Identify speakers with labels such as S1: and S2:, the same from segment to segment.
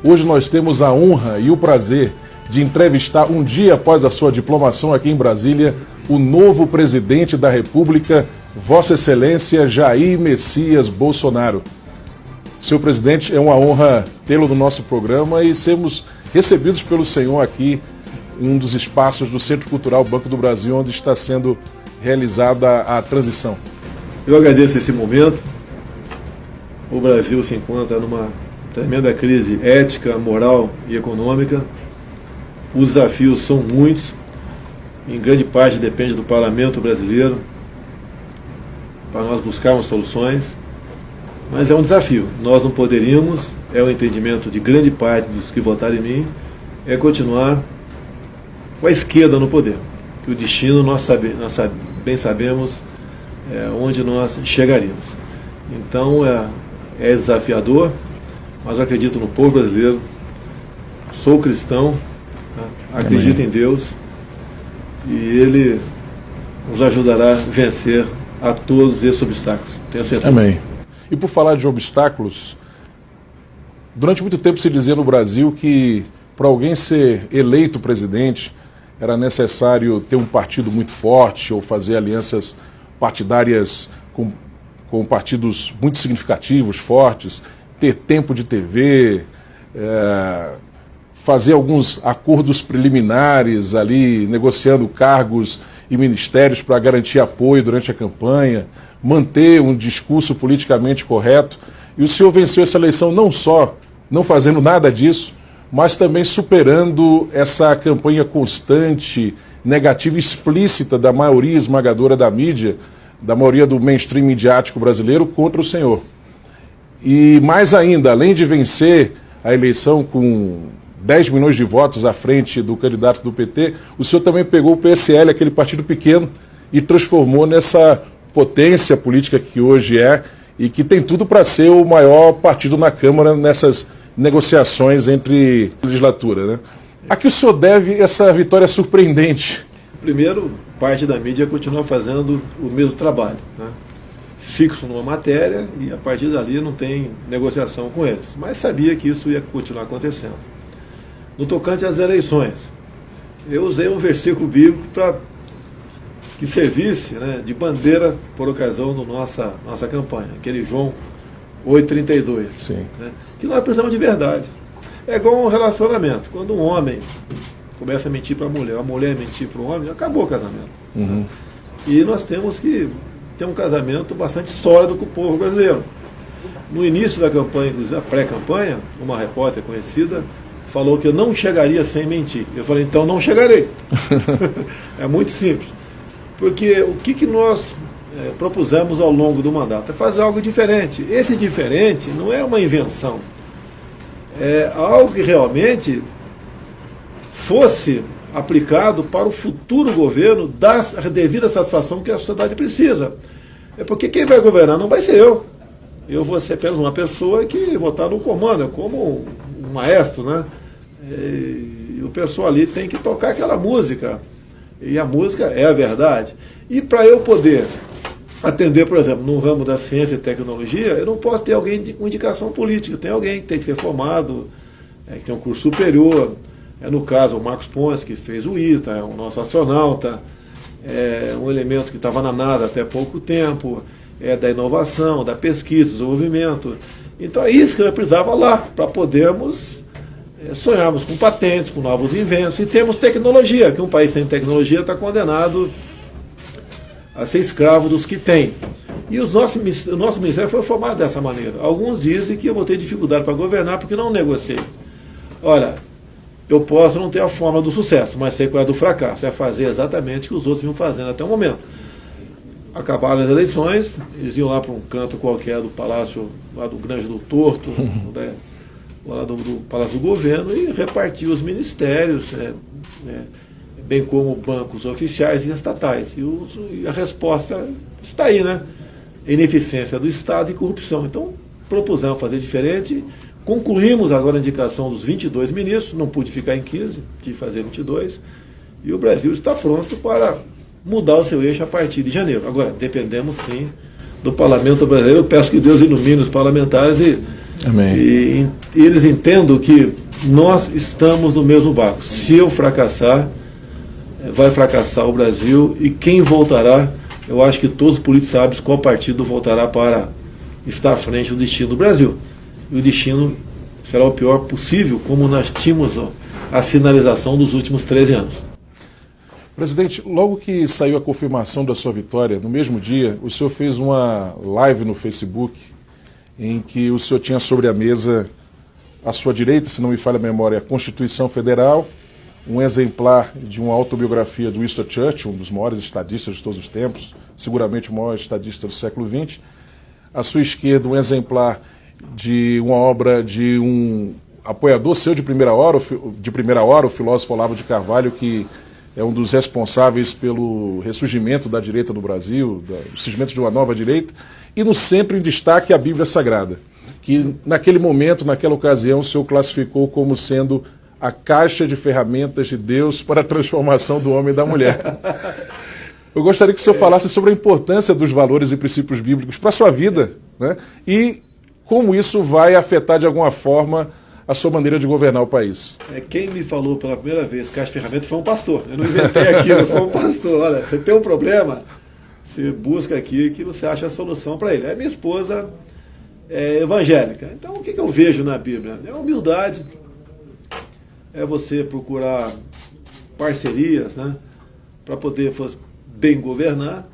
S1: Hoje nós temos a honra e o prazer de entrevistar, um dia após a sua diplomação aqui em Brasília, o novo presidente da República, Vossa Excelência Jair Messias Bolsonaro. Senhor presidente, é uma honra tê-lo no nosso programa e sermos recebidos pelo senhor aqui em um dos espaços do Centro Cultural Banco do Brasil, onde está sendo realizada a transição.
S2: Eu agradeço esse momento. O Brasil se encontra numa tremenda crise ética, moral e econômica. Os desafios são muitos. Em grande parte depende do parlamento brasileiro para nós buscarmos soluções. Mas é um desafio. Nós não poderíamos, é o entendimento de grande parte dos que votaram em mim, é continuar com a esquerda no poder. Que o destino nós bem sabemos onde nós chegaríamos. Então é desafiador, mas eu acredito no povo brasileiro, sou cristão, acredito Amém. Em Deus, e Ele nos ajudará a vencer a todos esses obstáculos. Tenho certeza.
S1: Amém. E por falar de obstáculos, durante muito tempo se dizia no Brasil que para alguém ser eleito presidente era necessário ter um partido muito forte ou fazer alianças partidárias com partidos muito significativos, fortes, ter tempo de TV, fazer alguns acordos preliminares ali, negociando cargos e ministérios para garantir apoio durante a campanha, manter um discurso politicamente correto. E o senhor venceu essa eleição não só não fazendo nada disso, mas também superando essa campanha constante, negativa, explícita da maioria esmagadora da mídia, da maioria do mainstream midiático brasileiro contra o senhor. E mais ainda, além de vencer a eleição com 10 milhões de votos à frente do candidato do PT, o senhor também pegou o PSL, aquele partido pequeno, e transformou nessa potência política que hoje é e que tem tudo para ser o maior partido na Câmara nessas negociações entre legislatura, né? A que o senhor deve essa vitória surpreendente?
S2: Primeiro, parte da mídia continua fazendo o mesmo trabalho, né? Fixo numa matéria e a partir dali não tem negociação com eles. Mas sabia que isso ia continuar acontecendo. No tocante às eleições, eu usei um versículo bíblico para que servisse, né, de bandeira por ocasião da nossa campanha, aquele João 8,32.
S1: Sim.
S2: Né, que nós precisamos de verdade. É igual um relacionamento. Quando um homem começa a mentir para a mulher mentir para o homem, acabou o casamento.
S1: Uhum.
S2: E nós temos que ter um casamento bastante sólido com o povo brasileiro. No início da campanha, inclusive a pré-campanha, uma repórter conhecida falou que eu não chegaria sem mentir. Eu falei, então não chegarei. É muito simples. Porque o que nós propusemos ao longo do mandato é fazer algo diferente. Esse diferente não é uma invenção. É algo que realmente fosse aplicado para o futuro governo, dar a devida satisfação que a sociedade precisa. É porque quem vai governar não vai ser eu. Eu vou ser apenas uma pessoa que vou estar no comando, como um maestro, né? E o pessoal ali tem que tocar aquela música. E a música é a verdade. E para eu poder atender, por exemplo, no ramo da ciência e tecnologia, eu não posso ter alguém com indicação política. Tem alguém que tem que ser formado, que tem um curso superior. No caso, o Marcos Pontes, que fez o ITA, é o nosso astronauta, é um elemento que estava na NASA até pouco tempo, é da inovação, da pesquisa, do desenvolvimento. Então é isso que nós precisava lá, para podermos sonharmos com patentes, com novos inventos, e temos tecnologia, que um país sem tecnologia está condenado a ser escravo dos que tem. E o nosso ministério foi formado dessa maneira. Alguns dizem que eu vou ter dificuldade para governar porque não negociei. Olha, eu posso não ter a fórmula do sucesso, mas sei qual é a do fracasso. É fazer exatamente o que os outros vinham fazendo até o momento. Acabaram as eleições, eles iam lá para um canto qualquer do palácio, lá do Grande do Torto, lá do Palácio do Governo, e repartir os ministérios, bem como bancos oficiais e estatais. E a resposta está aí, né? Ineficiência do Estado e corrupção. Então, propusemos fazer diferente. Concluímos agora a indicação dos 22 ministros, não pude ficar em 15, tive que fazer 22, e o Brasil está pronto para mudar o seu eixo a partir de janeiro. Agora, dependemos sim do parlamento brasileiro. Eu peço que Deus ilumine os parlamentares e
S1: Amém.
S2: E eles entendam que nós estamos no mesmo barco. Se eu fracassar, vai fracassar o Brasil, e quem voltará, eu acho que todos os políticos sabem qual partido voltará para estar à frente do destino do Brasil. E o destino será o pior possível, como nós tínhamos a sinalização dos últimos 13 anos.
S1: Presidente, logo que saiu a confirmação da sua vitória, no mesmo dia, o senhor fez uma live no Facebook em que o senhor tinha sobre a mesa, à sua direita, se não me falha a memória, a Constituição Federal, um exemplar de uma autobiografia do Winston Churchill, um dos maiores estadistas de todos os tempos, seguramente o maior estadista do século XX. À sua esquerda, um exemplar de uma obra de um apoiador seu de primeira hora, o filósofo Olavo de Carvalho, que é um dos responsáveis pelo ressurgimento da direita no Brasil, do surgimento de uma nova direita, e no centro em destaque a Bíblia Sagrada, que naquele momento, naquela ocasião, o senhor classificou como sendo a caixa de ferramentas de Deus para a transformação do homem e da mulher. Eu gostaria que o senhor falasse sobre a importância dos valores e princípios bíblicos para a sua vida, né? E como isso vai afetar de alguma forma a sua maneira de governar o país.
S2: Quem me falou pela primeira vez caixa de ferramentas foi um pastor. Eu não inventei aquilo, foi um pastor. Olha, você tem um problema, você busca aqui que você acha a solução para ele. Minha esposa é evangélica. Então o que eu vejo na Bíblia? É humildade, é você procurar parcerias, né, para poder bem governar,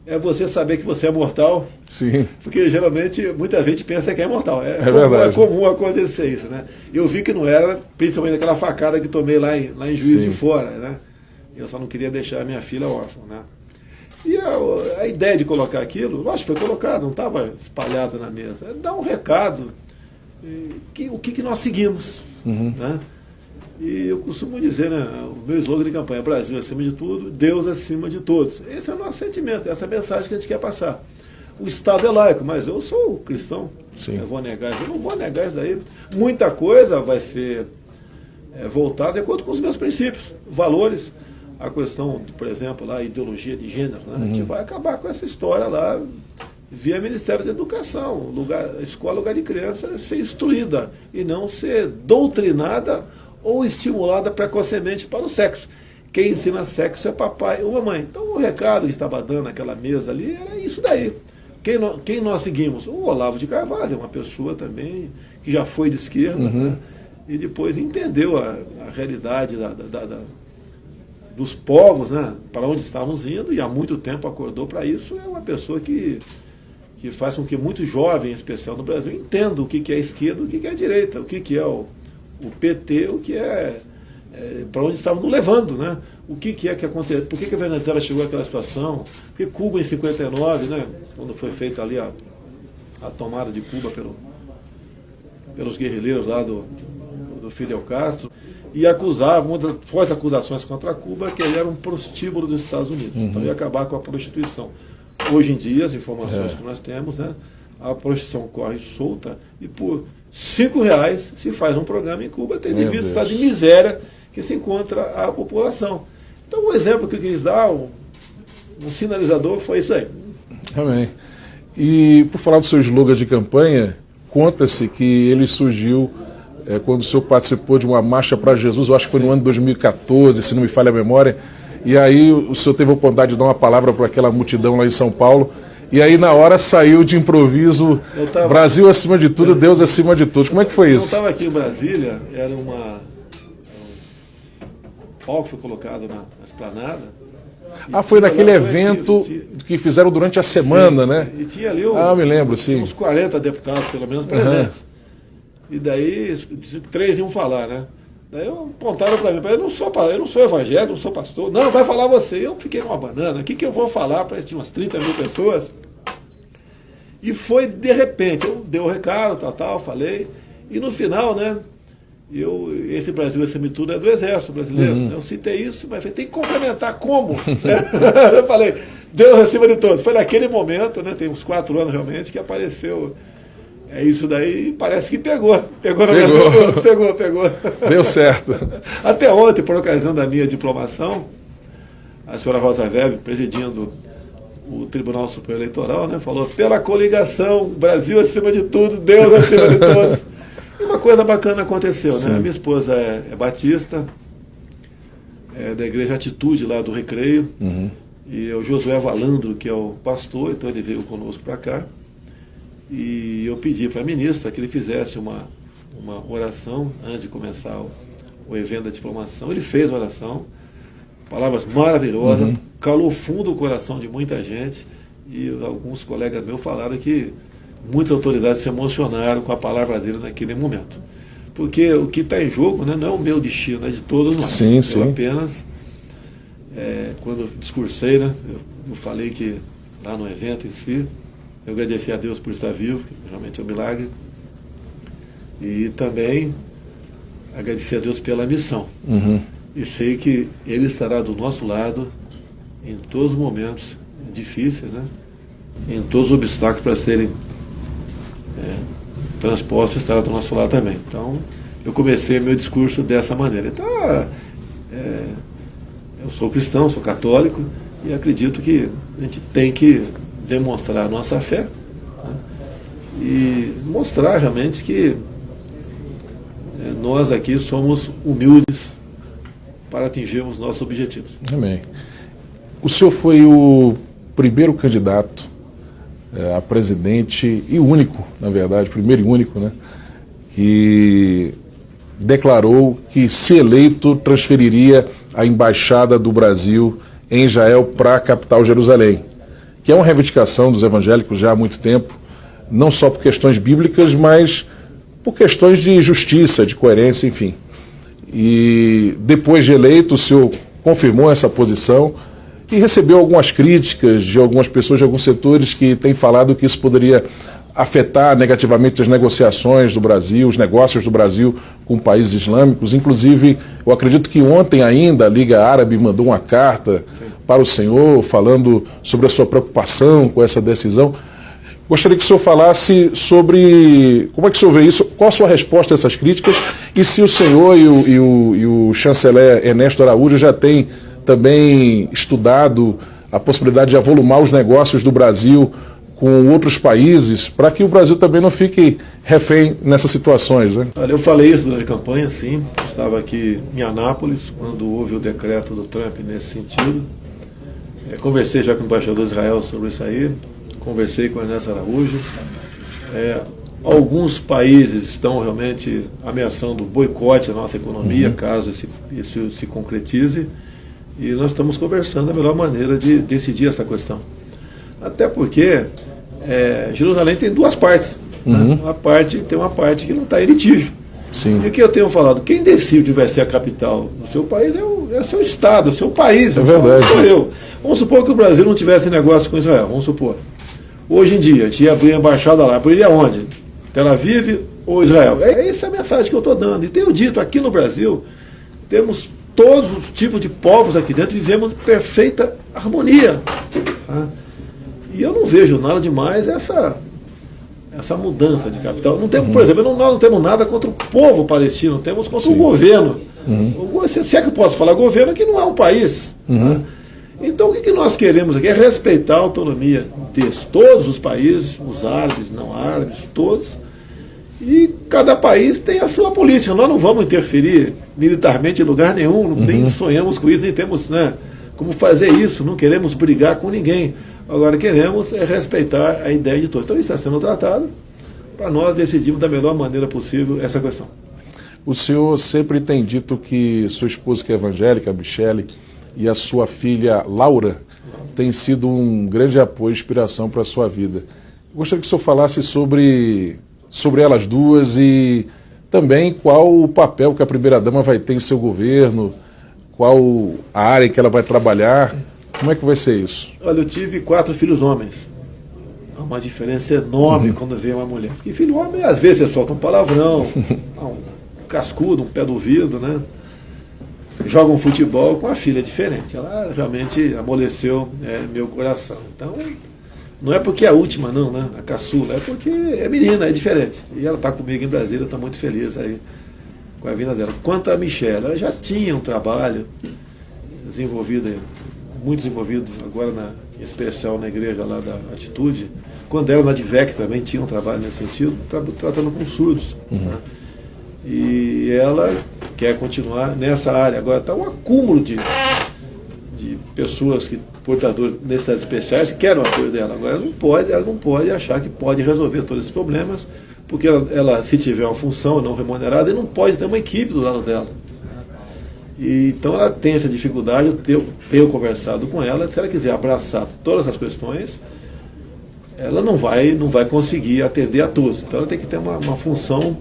S2: é você saber que você é mortal.
S1: Sim.
S2: Porque geralmente muita gente pensa que é mortal. É comum acontecer isso, né? Eu vi que não era, principalmente aquela facada que tomei lá em Juiz de Fora, né? Eu só não queria deixar a minha filha órfã, né? E a ideia de colocar aquilo, lógico, foi colocado, não estava espalhado na mesa. É dar um recado, o que nós seguimos, né? E eu costumo dizer, né, o meu slogan de campanha, Brasil acima de tudo, Deus acima de todos. Esse é o nosso sentimento, essa é a mensagem que a gente quer passar. O Estado é laico, mas eu sou cristão.
S1: Sim.
S2: Eu vou negar isso, eu não vou negar isso daí. Muita coisa vai ser voltada de acordo com os meus princípios, valores. A questão, por exemplo, lá, ideologia de gênero, né? A gente vai acabar com essa história lá via Ministério da Educação. Escola, lugar de criança, ser instruída e não ser doutrinada ou estimulada precocemente para o sexo. Quem ensina sexo é papai ou mamãe. Então o recado que estava dando naquela mesa ali era isso daí. Quem nós seguimos? O Olavo de Carvalho, uma pessoa também que já foi de esquerda, né? E depois entendeu a realidade dos povos, né? Para onde estávamos indo, e há muito tempo acordou para isso. É uma pessoa que faz com que muitos jovens, em especial no Brasil, entendam o que é esquerda, o que é direita, o que é o PT, o que para onde estavam nos levando, né? O que é que aconteceu? Por que a Venezuela chegou àquela situação? Porque Cuba em 59, né? Quando foi feita ali a tomada de Cuba pelos guerrilheiros lá do Fidel Castro, e acusavam, uma das fortes acusações contra Cuba, que ele era um prostíbulo dos Estados Unidos. Então ia acabar com a prostituição. Hoje em dia, as informações que nós temos, né? A prostituição corre solta e por R$5 se faz um programa em Cuba, tendo em vista o estado de miséria que se encontra a população. Então, o exemplo que eu quis dar, um sinalizador, foi isso aí.
S1: Amém. E, por falar do seu slogan de campanha, conta-se que ele surgiu quando o senhor participou de uma marcha para Jesus, eu acho que foi no ano de 2014, se não me falha a memória, e aí o senhor teve a oportunidade de dar uma palavra para aquela multidão lá em São Paulo. E aí, na hora, saiu de improviso, Brasil acima de tudo, Deus acima de tudo. Como é que foi isso?
S2: Eu estava aqui em Brasília, era um palco que foi colocado na esplanada.
S1: Foi naquele evento que fizeram durante a semana, né?
S2: E tinha ali
S1: me lembro, sim.
S2: uns 40 deputados, pelo menos, presentes. E daí, 3 iam falar, né? Daí apontaram para mim, eu não sou evangélico, não sou pastor. Não, vai falar você. Eu fiquei numa banana. O que eu vou falar para umas 30 mil pessoas? E foi de repente. Eu dei o recado, falei. E no final, né? Esse Brasil acima de tudo é do Exército Brasileiro. Eu citei isso, mas tem que complementar como? Eu falei, Deus acima de todos. Foi naquele momento, né? Tem uns 4 anos realmente, que apareceu. Isso daí parece que pegou. Pegou.
S1: Deu certo.
S2: Até ontem, por ocasião da minha diplomação, a senhora Rosa Weber, presidindo o Tribunal Superior Eleitoral, né, falou pela coligação, Brasil acima de tudo, Deus acima de todos. E uma coisa bacana aconteceu, né? Minha esposa é batista, é da Igreja Atitude lá do Recreio, e é o Josué Valandro, que é o pastor, então ele veio conosco para cá, e eu pedi para a ministra que ele fizesse uma oração antes de começar o evento da diplomação. Ele fez a oração, palavras maravilhosas, calou fundo o coração de muita gente, e alguns colegas meus falaram que muitas autoridades se emocionaram com a palavra dele naquele momento. Porque o que está em jogo, né, não é o meu destino, é de todos nós.
S1: Sim, sim.
S2: Eu apenas, quando eu discursei, né, eu falei que lá no evento em si, eu agradeci a Deus por estar vivo, que realmente é um milagre, e também agradecer a Deus pela missão. E sei que Ele estará do nosso lado em todos os momentos difíceis, né? Em todos os obstáculos para serem transpostos, estará do nosso lado também. Então, eu comecei meu discurso dessa maneira. Então, eu sou cristão, sou católico, e acredito que a gente tem que demonstrar a nossa fé, né? E mostrar realmente que nós aqui somos humildes para atingirmos nossos objetivos.
S1: Amém. O senhor foi o primeiro candidato a presidente e único, na verdade, primeiro e único, né, que declarou que, se eleito, transferiria a embaixada do Brasil em Israel para a capital Jerusalém, que é uma reivindicação dos evangélicos já há muito tempo, não só por questões bíblicas, mas por questões de justiça, de coerência, enfim. E depois de eleito, o senhor confirmou essa posição e recebeu algumas críticas de algumas pessoas, de alguns setores, que têm falado que isso poderia afetar negativamente as negociações do Brasil, os negócios do Brasil com países islâmicos. Inclusive, eu acredito que ontem ainda a Liga Árabe mandou uma carta para o senhor falando sobre a sua preocupação com essa decisão. Gostaria que o senhor falasse sobre como é que o senhor vê isso, qual a sua resposta a essas críticas, e se o senhor e o chanceler Ernesto Araújo já têm também estudado a possibilidade de avolumar os negócios do Brasil com outros países, para que o Brasil também não fique refém nessas situações, né?
S2: Olha, eu falei isso durante a campanha, sim. Estava aqui em Anápolis, quando houve o decreto do Trump nesse sentido. Conversei já com o embaixador de Israel sobre isso aí, conversei com o Ernesto Araújo. Alguns países estão realmente ameaçando boicote à nossa economia, caso isso se concretize, e nós estamos conversando a melhor maneira de decidir essa questão. Até porque Jerusalém tem duas partes. Né? Tem uma parte que não está em litígio.
S1: Sim.
S2: E o que eu tenho falado, quem decide vai ser a capital do seu país é o seu estado, o seu país.
S1: É verdade.
S2: Sou eu. Vamos supor que o Brasil não tivesse negócio com Israel, vamos supor. Hoje em dia, a gente ia abrir a embaixada lá, iria onde? Tel Aviv ou Israel? Essa é a mensagem que eu estou dando. E tenho dito, aqui no Brasil, temos todos os tipos de povos aqui dentro, vivemos em perfeita harmonia. Tá? E eu não vejo nada demais essa mudança de capital. Não temos, por exemplo, nós não temos nada contra o povo palestino, temos contra o governo. Se é que eu posso falar governo, que não é um país. Tá? Então o que nós queremos aqui é respeitar a autonomia de todos os países, os árabes, não árabes, todos. E cada país tem a sua política. Nós não vamos interferir militarmente em lugar nenhum, nem sonhamos com isso, nem temos, né, como fazer isso, não queremos brigar com ninguém. Agora queremos respeitar a ideia de todos. Então isso está sendo tratado para nós decidirmos da melhor maneira possível essa questão.
S1: O senhor sempre tem dito que sua esposa, que é evangélica, a Michele, e a sua filha Laura tem sido um grande apoio e inspiração para a sua vida. Gostaria que o senhor falasse sobre elas duas e também qual o papel que a primeira-dama vai ter em seu governo, qual a área em que ela vai trabalhar, como é que vai ser isso?
S2: Olha, eu tive 4 filhos homens. Há uma diferença enorme quando vem uma mulher. Porque filho homem, às vezes você solta um palavrão, um cascudo, um pé do ouvido, né? Joga um futebol. Com a filha é diferente. Ela realmente amoleceu meu coração. Então, não é porque é a última, não, né? A caçula. É porque é menina, é diferente. E ela está comigo em Brasília, eu estou muito feliz aí com a vinda dela. Quanto a Michelle, ela já tinha um trabalho desenvolvido muitos envolvidos agora, em especial na igreja lá da Atitude. Quando era na DIVEC também tinha um trabalho nesse sentido, tratando com surdos. Né? E ela quer continuar nessa área. Agora está um acúmulo de pessoas portadores de necessidades especiais que querem o apoio dela. Agora ela não pode achar que pode resolver todos esses problemas, porque ela se tiver uma função não remunerada, não pode ter uma equipe do lado dela. E, então ela tem essa dificuldade. Eu tenho conversado com ela, se ela quiser abraçar todas as questões, ela não vai conseguir atender a todos. Então ela tem que ter uma função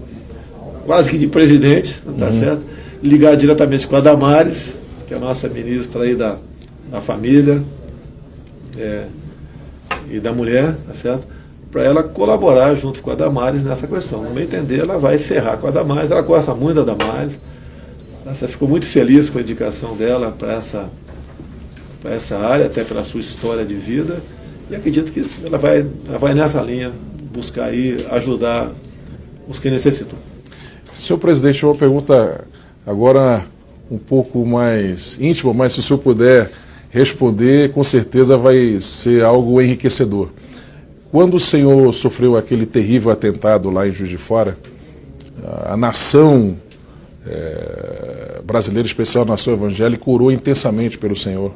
S2: quase que de presidente, tá certo? Ligar diretamente com a Damares, que é a nossa ministra aí da família e da mulher, tá certo? Para ela colaborar junto com a Damares nessa questão. No meu entender, ela vai encerrar com a Damares, ela gosta muito da Damares, ela ficou muito feliz com a indicação dela para essa área, até pela sua história de vida, e acredito que ela vai nessa linha, buscar aí ajudar os que necessitam.
S1: Senhor presidente, uma pergunta agora um pouco mais íntima, mas se o senhor puder responder, com certeza vai ser algo enriquecedor. Quando o senhor sofreu aquele terrível atentado lá em Juiz de Fora, a nação brasileira, em especial a nação evangélica, orou intensamente pelo senhor.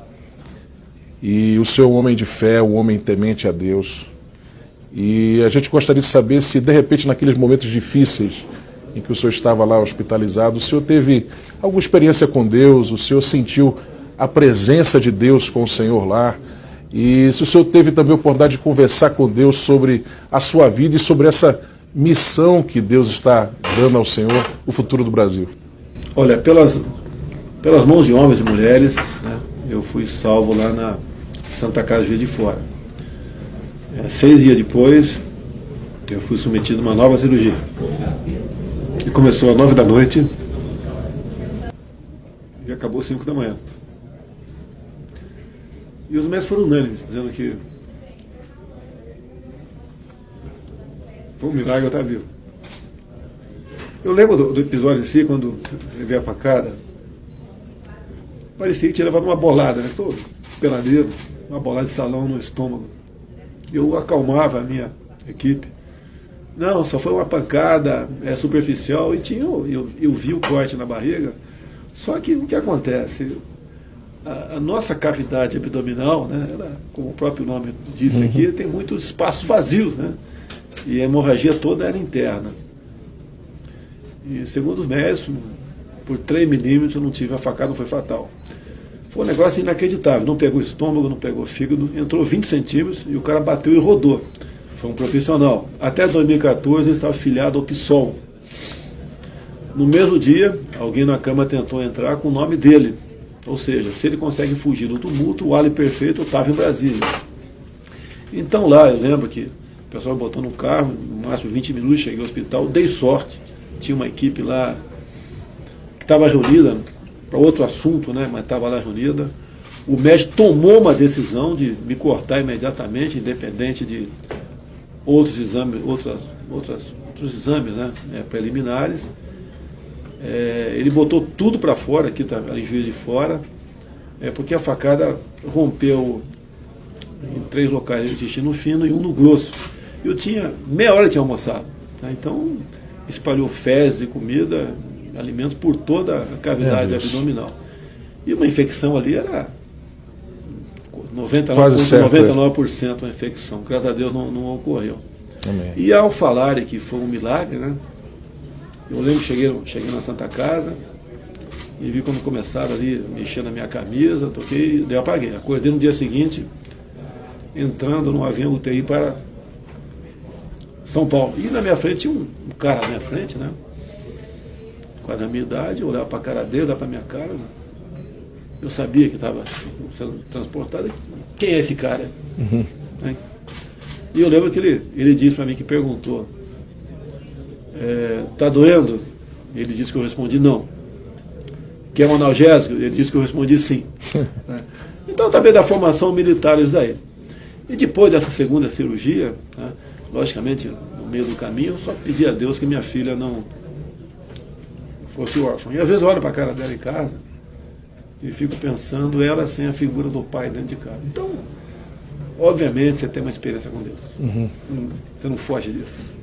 S1: E o senhor é um homem de fé, um homem temente a Deus. E a gente gostaria de saber se, de repente, naqueles momentos difíceis em que o senhor estava lá hospitalizado, o senhor teve alguma experiência com Deus, o senhor sentiu a presença de Deus com o senhor lá, e se o senhor teve também a oportunidade de conversar com Deus sobre a sua vida e sobre essa missão que Deus está dando ao senhor, o futuro do Brasil.
S2: Olha, pelas mãos de homens e mulheres, né, eu fui salvo lá na Santa Casa de Juiz de Fora. 6 dias depois, eu fui submetido a uma nova cirurgia. E começou às 9 da noite e acabou às 5 da manhã. E os médicos foram unânimes, dizendo que foi um milagre eu estar vivo. Eu lembro do episódio em si, quando ele veio a facada, parecia que tinha levado uma bolada, né? Todo peladeiro, uma bolada de salão no estômago. Eu acalmava a minha equipe. Não, só foi uma pancada superficial, e eu vi o corte na barriga. Só que o que acontece? A nossa cavidade abdominal, né, ela, como o próprio nome disse aqui, tem muitos espaços vazios, né? E a hemorragia toda era interna. E segundo os médicos, por 3 milímetros eu não tive, a facada não foi fatal. Foi um negócio inacreditável, não pegou estômago, não pegou fígado, entrou 20 centímetros e o cara bateu e rodou. Foi um profissional. Até 2014 ele estava filiado ao PSOL. No mesmo dia, alguém na Câmara tentou entrar com o nome dele. Ou seja, se ele consegue fugir do tumulto, o Ali Perfeito estava em Brasília. Então lá, eu lembro que o pessoal botou no carro, no máximo 20 minutos, cheguei ao hospital, dei sorte. Tinha uma equipe lá que estava reunida para outro assunto, né, mas estava lá reunida. O médico tomou uma decisão de me cortar imediatamente, independente de outros exames, outros exames, né, preliminares. Ele botou tudo para fora, aqui tá, em Juiz de Fora, porque a facada rompeu em 3 locais de intestino fino e um no grosso. Eu tinha, meia hora eu tinha almoçado, tá? Então espalhou fezes e comida, alimentos por toda a cavidade abdominal. E uma infecção ali era 99% uma infecção. Graças a Deus não ocorreu.
S1: Amém.
S2: E ao falarem que foi um milagre, né? Eu lembro que cheguei na Santa Casa e vi quando começaram ali mexer na minha camisa, toquei, daí eu apaguei. Acordei no dia seguinte, entrando num avião UTI para São Paulo. E na minha frente tinha um cara na minha frente, né? Quase a minha idade, eu olhava para a cara dele, olhava para a minha cara. Eu sabia que estava sendo transportado. Quem é esse cara? Né? E eu lembro que ele disse para mim, que perguntou: tá doendo? Ele disse que eu respondi não. Quer um analgésico? Ele disse que eu respondi sim. Então também da formação militar isso daí. E depois dessa segunda cirurgia, né, logicamente no meio do caminho, eu só pedi a Deus que minha filha não fosse órfã. E às vezes eu olho para a cara dela em casa e fico pensando ela sem a figura do pai dentro de casa. Então, obviamente, você tem uma experiência com Deus. Você não foge disso.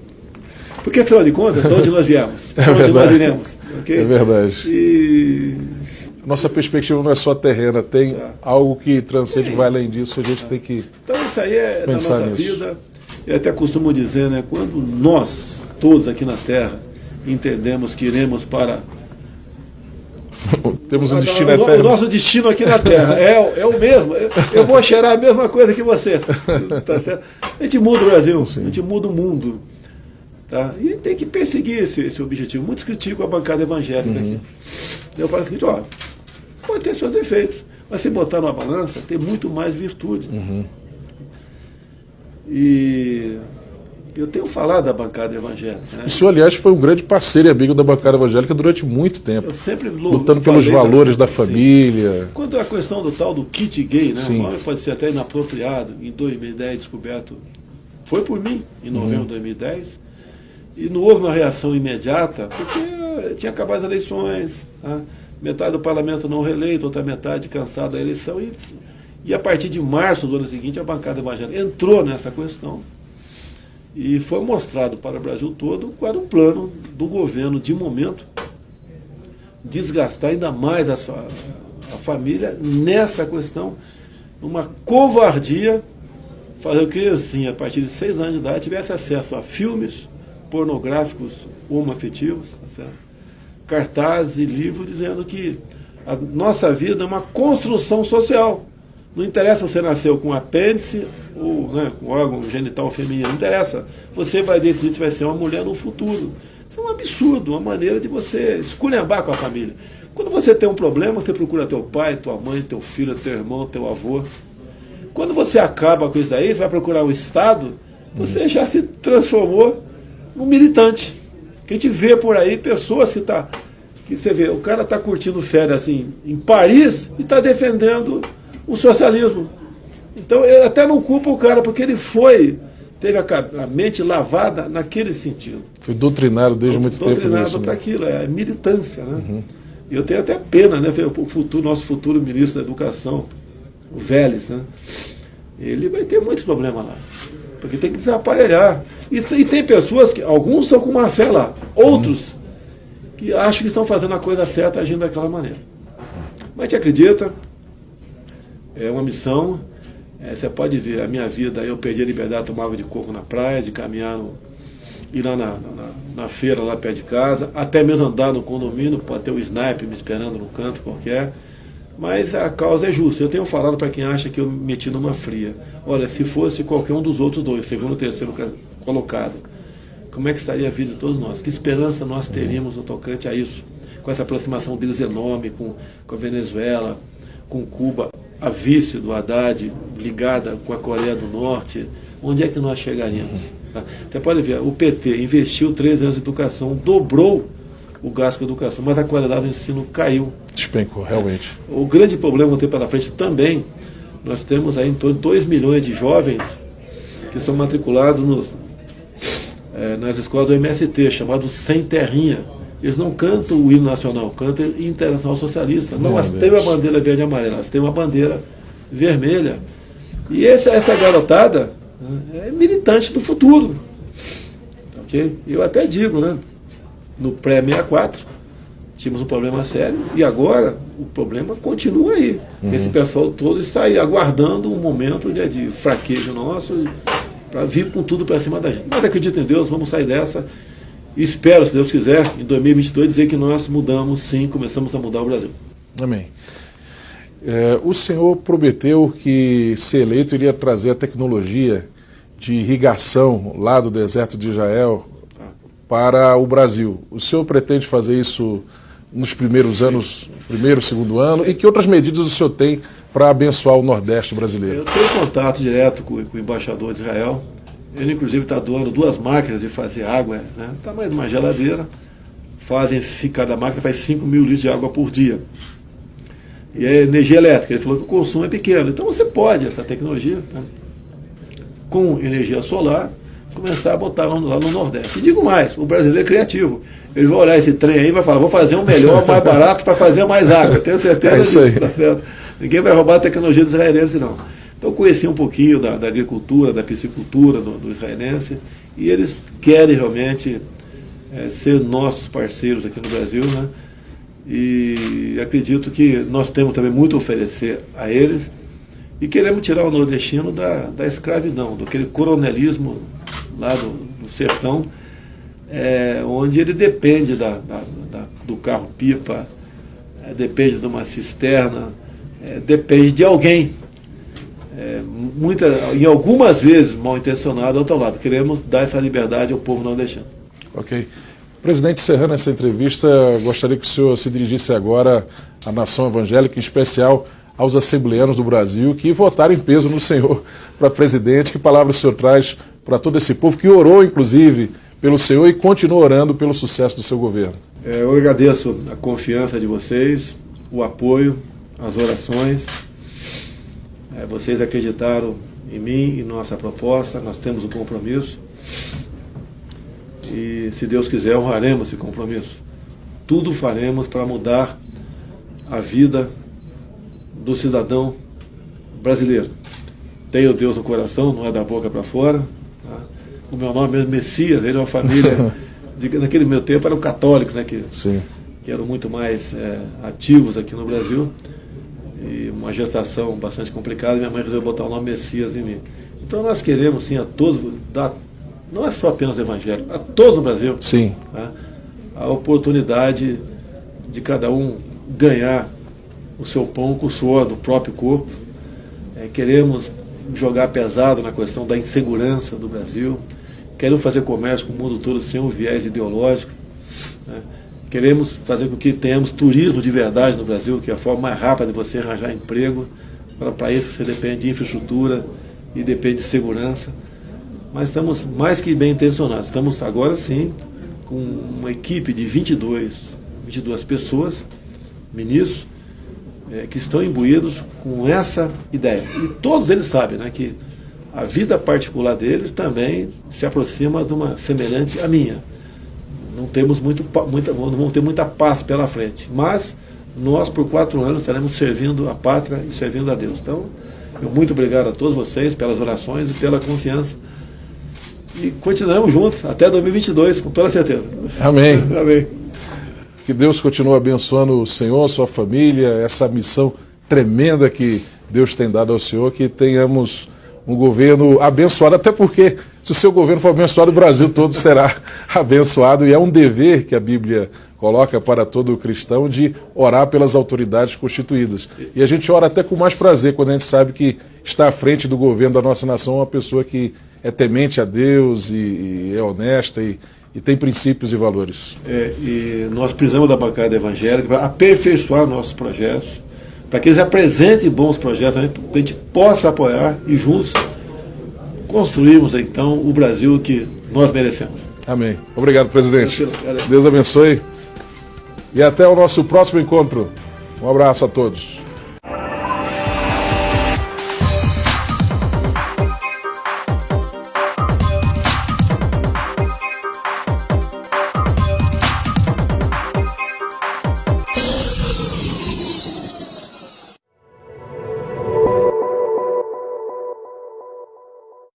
S2: Porque, afinal de contas, de onde nós viemos? De onde nós iremos? Okay?
S1: É verdade.
S2: E
S1: nossa perspectiva não é só terrena, tem algo que transcende, vai além disso, a gente tem que
S2: então isso aí é da
S1: pensar
S2: nossa
S1: nisso.
S2: vida. Eu até costumo dizer, né, quando nós, todos aqui na Terra, entendemos que iremos para...
S1: Temos um destino
S2: o
S1: eterno.
S2: nosso destino aqui na Terra é o mesmo. Eu vou cheirar a mesma coisa que você. Tá certo? A gente muda o Brasil,
S1: Sim.
S2: a gente muda o mundo. Tá? E tem que perseguir esse objetivo. Muitos criticam a bancada evangélica aqui. Eu falo o seguinte, ó, pode ter seus defeitos, mas se botar numa balança, tem muito mais virtude. E eu tenho falado da bancada evangélica. Né?
S1: O senhor, aliás, foi um grande parceiro e amigo da bancada evangélica durante muito tempo,
S2: Eu sempre
S1: lutando pelos valores da família.
S2: Quando a questão do tal do kit gay, né?
S1: Sim.
S2: O nome pode ser até inapropriado, em 2010 descoberto, foi por mim, em novembro de 2010, e não houve uma reação imediata, porque tinha acabado as eleições, tá? Metade do parlamento não reeleito, outra metade cansada da eleição, e a partir de março do ano seguinte a bancada evangélica entrou nessa questão e foi mostrado para o Brasil todo qual era o plano do governo de momento desgastar ainda mais a família nessa questão, uma covardia, fazer com que a criancinha a partir de 6 anos de idade tivesse acesso a filmes pornográficos homoafetivos, tá certo? Cartazes e livros dizendo que a nossa vida é uma construção social. Não interessa se você nasceu com apêndice ou, né, com órgão genital feminino, não interessa. Você vai decidir se vai ser uma mulher no futuro. Isso é um absurdo, uma maneira de você esculhambar com a família. Quando você tem um problema, você procura teu pai, tua mãe, teu filho, teu irmão, teu avô. Quando você acaba com isso aí, você vai procurar o Estado, você já se transformou num militante. Que a gente vê por aí pessoas que você vê, o cara está curtindo férias assim, em Paris e está defendendo o socialismo. Então eu até não culpo o cara, porque ele teve a mente lavada naquele sentido.
S1: Foi doutrinado desde muito tempo.
S2: Doutrinado para aquilo, é militância. Né? E eu tenho até pena, né? O nosso futuro ministro da Educação, o Vélez, né? Ele vai ter muito problema lá. Porque tem que desaparelhar. E tem pessoas que, alguns são com má fé lá, outros que acham que estão fazendo a coisa certa agindo daquela maneira. Mas a gente acredita, é uma missão. Você pode ver a minha vida, eu perdi a liberdade de tomar água de coco na praia, de caminhar, ir lá na feira, lá perto de casa, até mesmo andar no condomínio, pode ter o sniper me esperando no canto qualquer. Mas a causa é justa. Eu tenho falado para quem acha que eu me meti numa fria. Olha, se fosse qualquer um dos outros dois, segundo ou terceiro colocado, como é que estaria a vida de todos nós? Que esperança nós teríamos no tocante a isso? Com essa aproximação deles enorme com a Venezuela, com Cuba, a vice do Haddad ligada com a Coreia do Norte, onde é que nós chegaríamos? Você pode ver, o PT investiu 13 anos em educação, dobrou o gasto com a educação, mas a qualidade do ensino caiu.
S1: Despencou, realmente.
S2: O grande problema que tem pela frente também, nós temos aí em torno de 2 milhões de jovens que são matriculados nas escolas do MST, chamados Sem Terrinha. Eles não cantam o hino nacional, cantam o Internacional Socialista. Não, elas têm uma bandeira verde e amarela, elas têm uma bandeira vermelha. E essa garotada é militante do futuro. Okay? Eu até digo, né? No pré-64, tínhamos um problema sério, e agora o problema continua aí. Esse pessoal todo está aí aguardando um momento de fraquejo nosso para vir com tudo para cima da gente. Mas acredito em Deus, vamos sair dessa. E espero, se Deus quiser, em 2022, dizer que nós mudamos, sim, começamos a mudar o Brasil.
S1: Amém. O senhor prometeu que, se eleito, iria trazer a tecnologia de irrigação lá do deserto de Israel para o Brasil. O senhor pretende fazer isso nos primeiros anos, primeiro, segundo ano? E que outras medidas o senhor tem para abençoar o Nordeste brasileiro?
S2: Eu tenho contato direto com o embaixador de Israel. Ele, inclusive, está doando 2 máquinas de fazer água, né? Tamanho de uma geladeira. Cada máquina faz 5 mil litros de água por dia. E é energia elétrica. Ele falou que o consumo é pequeno. Então você pode, essa tecnologia, né? Com energia solar, começar a botar lá no Nordeste. E digo mais, o brasileiro é criativo. Ele vai olhar esse trem aí e vai falar, vou fazer um melhor, mais barato para fazer mais água. Tenho certeza disso, tá certo? Ninguém vai roubar a tecnologia do israelense, não. Então eu conheci um pouquinho da agricultura, da piscicultura do israelense, e eles querem realmente ser nossos parceiros aqui no Brasil, né? E acredito que nós temos também muito a oferecer a eles, e queremos tirar o nordestino da escravidão, daquele coronelismo lá do sertão, onde ele depende do carro-pipa, depende de uma cisterna, depende de alguém, em algumas vezes mal intencionado ao outro lado. Queremos dar essa liberdade ao povo nordestino.
S1: Ok. Presidente, encerrando essa entrevista, gostaria que o senhor se dirigisse agora à nação evangélica, em especial aos assembleanos do Brasil que votaram em peso no senhor para presidente. Que palavra o senhor traz para todo esse povo que orou, inclusive, pelo senhor e continua orando pelo sucesso do seu governo?
S2: Eu agradeço a confiança de vocês, o apoio, as orações. Vocês acreditaram em mim e nossa proposta, nós temos um compromisso. E, se Deus quiser, honraremos esse compromisso. Tudo faremos para mudar a vida do cidadão brasileiro. Tenho Deus no coração, não é da boca para fora. Tá? O meu nome é Messias, ele é uma família... naquele meu tempo eram católicos, né, que eram muito mais ativos aqui no Brasil. E uma gestação bastante complicada, minha mãe resolveu botar o nome Messias em mim. Então nós queremos, sim, a todos, não é só apenas evangélico, a todos no Brasil, tá? A oportunidade de cada um ganhar o seu pão com o suor do próprio corpo. Queremos jogar pesado na questão da insegurança do Brasil, queremos fazer comércio com o mundo todo sem um viés ideológico, né? Queremos fazer com que tenhamos turismo de verdade no Brasil, que é a forma mais rápida de você arranjar emprego. Para isso você depende de infraestrutura e depende de segurança. Mas estamos mais que bem intencionados. Estamos agora sim com uma equipe de 22 pessoas, ministros, que estão imbuídos com essa ideia. E todos eles sabem, né, que a vida particular deles também se aproxima de uma semelhante à minha. Não vamos ter muita paz pela frente, mas nós por 4 anos estaremos servindo a pátria e servindo a Deus. Então, muito obrigado a todos vocês pelas orações e pela confiança, e continuaremos juntos até 2022, com toda certeza.
S1: Amém.
S2: Amém.
S1: Que Deus continue abençoando o senhor, sua família, essa missão tremenda que Deus tem dado ao senhor, que tenhamos um governo abençoado, até porque se o seu governo for abençoado, o Brasil todo será abençoado, e é um dever que a Bíblia coloca para todo cristão de orar pelas autoridades constituídas. E a gente ora até com mais prazer quando a gente sabe que está à frente do governo da nossa nação uma pessoa que é temente a Deus e é honesta e tem princípios e valores.
S2: E nós precisamos da bancada evangélica para aperfeiçoar nossos projetos, para que eles apresentem bons projetos, para que a gente possa apoiar e juntos construirmos então o Brasil que nós merecemos.
S1: Amém. Obrigado, presidente. Deus abençoe. E até o nosso próximo encontro. Um abraço a todos.